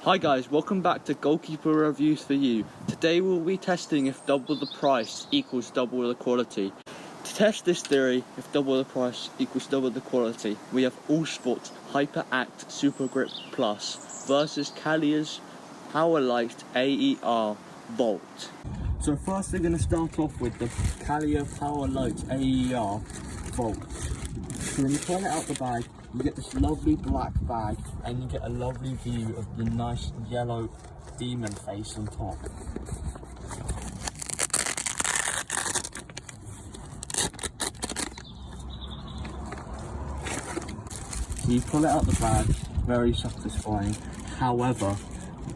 Hi guys, welcome back to Goalkeeper Reviews for You. Today we'll be testing if double the price equals double the quality. To test this theory, if double the price equals double the quality, we have All Sports Hyper Act Super Grip Plus versus Callia's Powerlite AER Volt. So first we're going to start off with the Callia Powerlite AER Volt. So when you pull it out the bag, you get this lovely black bag and you get a lovely view of the nice yellow demon face on top. So you pull it out the bag, very satisfying. However,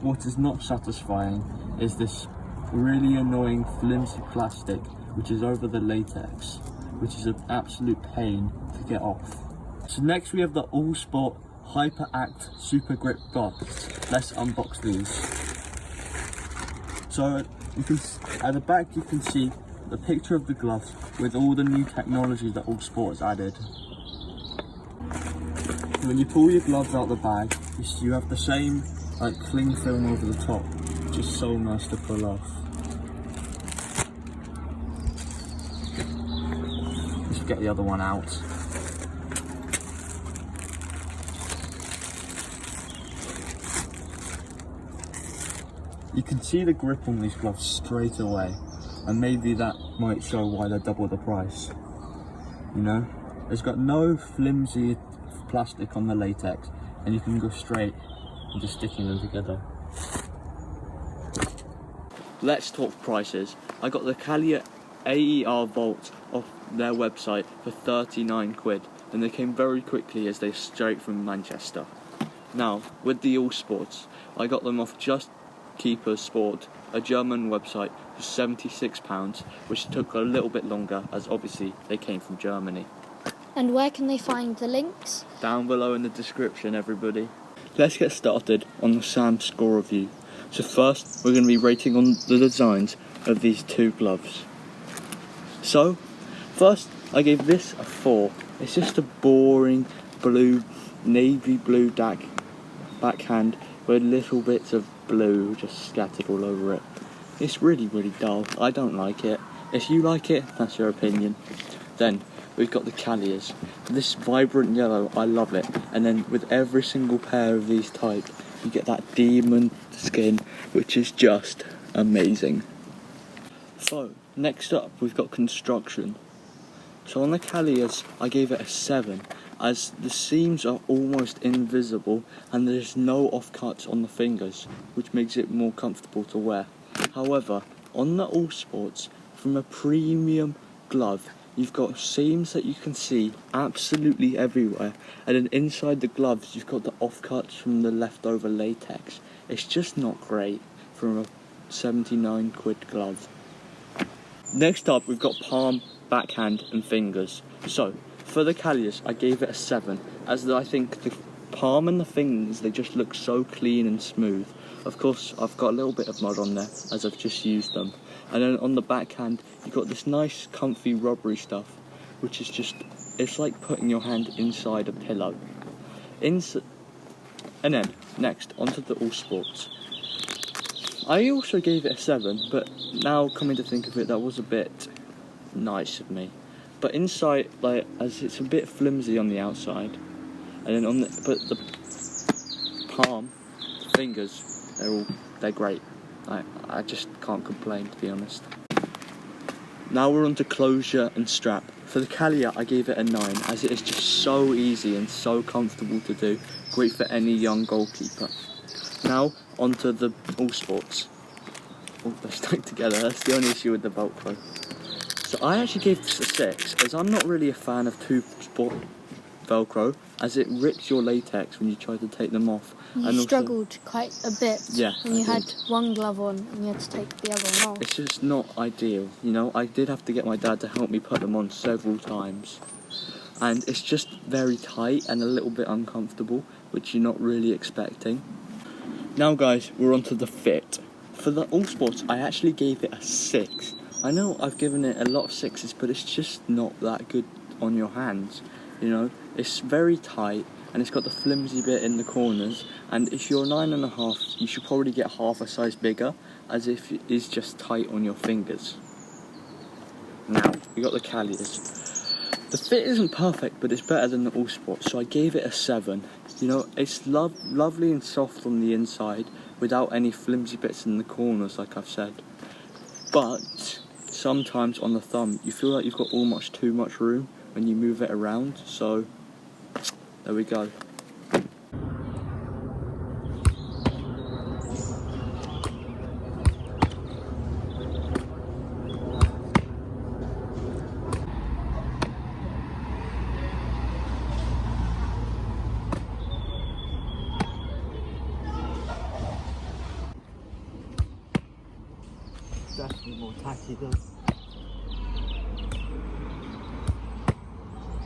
what is not satisfying is this really annoying flimsy plastic which is over the latex, which is an absolute pain to get off. So next we have the All Sport Hyper Act Super Grip gloves. Let's unbox these. So you can, at the back you can see the picture of the gloves with all the new technology that All Sport has added. When you pull your gloves out the bag, you have the same cling film over the top, which is so nice to pull off. Let's get the other one out. You can see the grip on these gloves straight away, and maybe that might show why they're double the price. You know, it's got no flimsy plastic on the latex, and you can go straight and just sticking them together. Let's talk prices. I got the Callia AER Volt off their website for 39 quid, and they came very quickly as they're straight from Manchester. Now, with the All Sports, I got them off Just Keeper Sport, a German website, for £76, which took a little bit longer as obviously they came from Germany. And where can they find the links? Down below in the description, everybody. Let's get started on the Sam score review. So first, we're going to be rating on the designs of these two gloves. So, first, I gave this a 4. It's just a boring blue, navy blue backhand with little bits of blue just scattered all over it. It's really dull. I don't like it. If you like it, that's your opinion. Then we've got the Callias. This vibrant yellow, I love it. And then with every single pair of these type, you get that demon skin, which is just amazing. So next up, we've got construction. So on the Callias, I gave it a 7, as the seams are almost invisible and there's no offcuts on the fingers, which makes it more comfortable to wear. However, on the All Sports, from a premium glove, you've got seams that you can see absolutely everywhere, and then inside the gloves you've got the offcuts from the leftover latex. It's just not great from a 79 quid glove. Next up, we've got palm, backhand and fingers. So for the Callias, I gave it a 7, as I think the palm and the fingers, they just look so clean and smooth. Of course, I've got a little bit of mud on there as I've just used them. And then on the backhand, you've got this nice comfy rubbery stuff, which is just, it's like putting your hand inside a pillow. And then next, onto the All Sports. I also gave it a 7, but now coming to think of it, that was a bit nice of me. But inside, as it's a bit flimsy on the outside, and then but the palm, the fingers, they're great. I just can't complain, to be honest. Now we're on to closure and strap. For the Callia, I gave it a 9, as it is just so easy and so comfortable to do. Great for any young goalkeeper. Now onto the All Sports. Oh, they're stuck together. That's the only issue with the Velcro. So I actually gave this a 6, as I'm not really a fan of two-sport Velcro, as it rips your latex when you try to take them off. You and struggled quite a bit when you had one glove on and you had to take the other one off. It's just not ideal, you know. I did have to get my dad to help me put them on several times. And it's just very tight and a little bit uncomfortable, which you're not really expecting. Now guys, we're on to the fit. For the All Sports, I actually gave it a 6. I know I've given it a lot of 6s, but it's just not that good on your hands, you know. It's very tight and it's got the flimsy bit in the corners, and if you're 9.5, you should probably get half a size bigger, as if it is just tight on your fingers. Now, we got the Callias. The fit isn't perfect, but it's better than the All Sports, so I gave it a 7. You know, it's lovely and soft on the inside, without any flimsy bits in the corners, like I've said. But sometimes on the thumb, you feel like you've got almost too much room when you move it around, so there we go. Definitely more tacky though.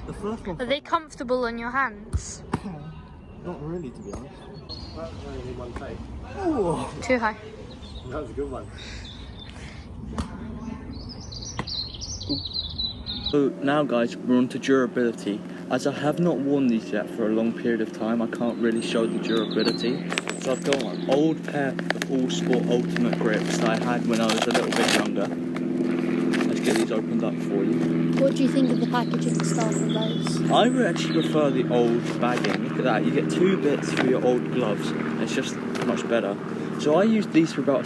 The first one. Are they comfortable on your hands? Not really, to be honest. That's only one take. Ooh. Too high. That was a good one. So now guys, we're on to durability. As I have not worn these yet for a long period of time, I can't really show the durability. So I've got an old pair of All Sport Ultimate grips that I had when I was a little bit younger. Let's get these opened up for you. What do you think of the packaging style for those? I would actually prefer the old bagging. Look at that, you get 2 bits for your old gloves. It's just much better. So I used these for about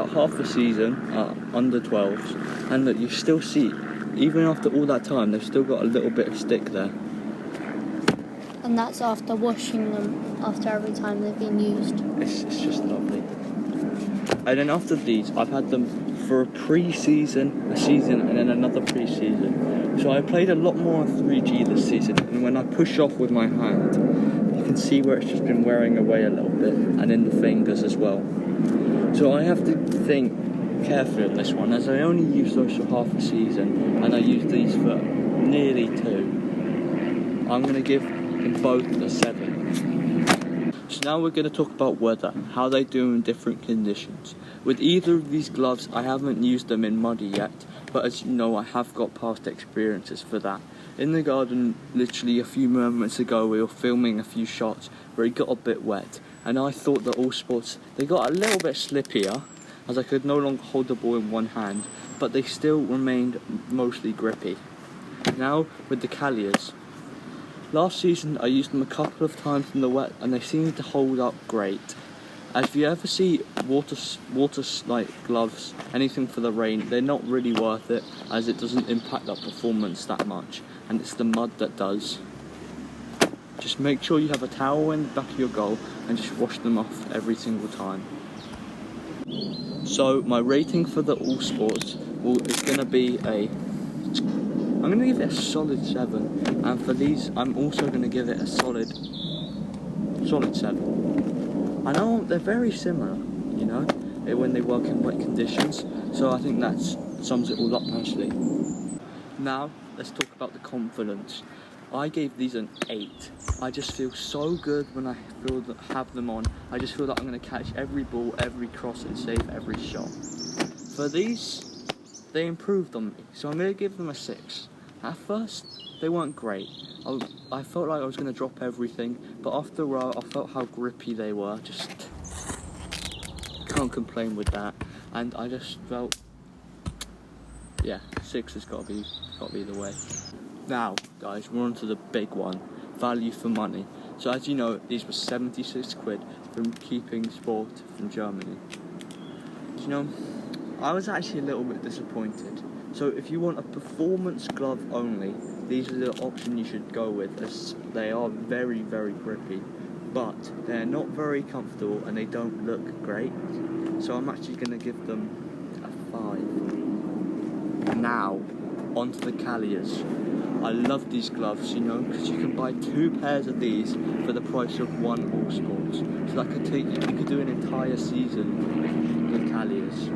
half a season, under 12s, and look, you still see, even after all that time, they've still got a little bit of stick there. And that's after washing them after every time they've been used. It's just lovely. And then after these, I've had them for a pre-season, a season, and then another pre-season. So I played a lot more on 3G this season, and when I push off with my hand, you can see where it's just been wearing away a little bit, and in the fingers as well. So I have to think carefully on this one, as I only used those for half a season, and I used these for nearly 2. I'm going to give them both a 7. So now we're going to talk about weather, how they do in different conditions. With either of these gloves, I haven't used them in muddy yet, but as you know, I have got past experiences for that. In the garden, literally a few moments ago, we were filming a few shots where it got a bit wet, and I thought that All Sports, they got a little bit slippier, as I could no longer hold the ball in one hand, but they still remained mostly grippy. Now, with the Callias. Last season, I used them a couple of times in the wet, and they seemed to hold up great. If you ever see water like gloves, anything for the rain, they're not really worth it, as it doesn't impact that performance that much, and it's the mud that does. Just make sure you have a towel in the back of your goal and just wash them off every single time. So my rating for the All Sports is going to be I'm going to give it a solid 7, and for these I'm also going to give it a solid 7. I know they're very similar, you know, when they work in wet conditions, so I think that sums it all up nicely. Now, let's talk about the confidence. I gave these an 8. I just feel so good when I have them on. I just feel that I'm going to catch every ball, every cross, and save every shot. For these, they improved on me, so I'm going to give them a 6. At first, they weren't great. I felt like I was going to drop everything, but after a while, I felt how grippy they were. Just can't complain with that, and I just felt, yeah, 6 has got to be the way. Now, guys, we're on to the big one, value for money. So as you know, these were 76 quid from Keeping Sport from Germany. You know, I was actually a little bit disappointed. So if you want a performance glove only, these are the option you should go with, as they are very, very grippy, but they're not very comfortable and they don't look great. So I'm actually going to give them a 5. Now, onto the Callias. I love these gloves, you know, because you can buy 2 pairs of these for the price of 1 All Sports. So that could take you could do an entire season with the Callias.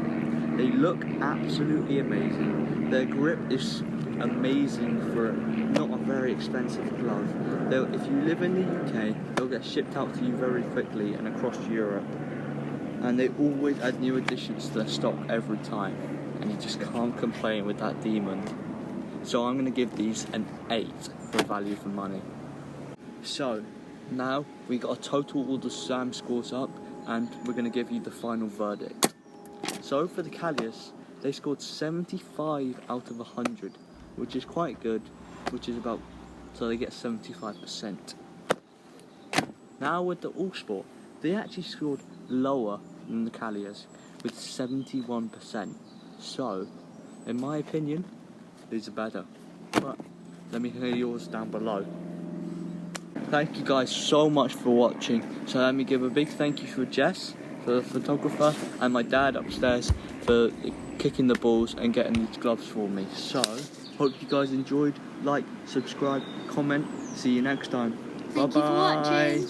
They look absolutely amazing. Their grip is amazing for not a very expensive glove. If you live in the UK, they'll get shipped out to you very quickly and across Europe. And they always add new additions to their stock every time. And you just can't complain with that demon. So I'm going to give these an 8 for value for money. So, now we got to total all the SAM scores up and we're going to give you the final verdict. So, for the Callias, they scored 75 out of 100, which is quite good, which is about, so they get 75%. Now with the Allsport, they actually scored lower than the Callias with 71%. So, in my opinion, these are better. But let me hear yours down below. Thank you guys so much for watching. So let me give a big thank you for Jess, for the photographer, and my dad upstairs for kicking the balls and getting these gloves for me. So, hope you guys enjoyed. Like, subscribe, comment. See you next time. Thank you for watching.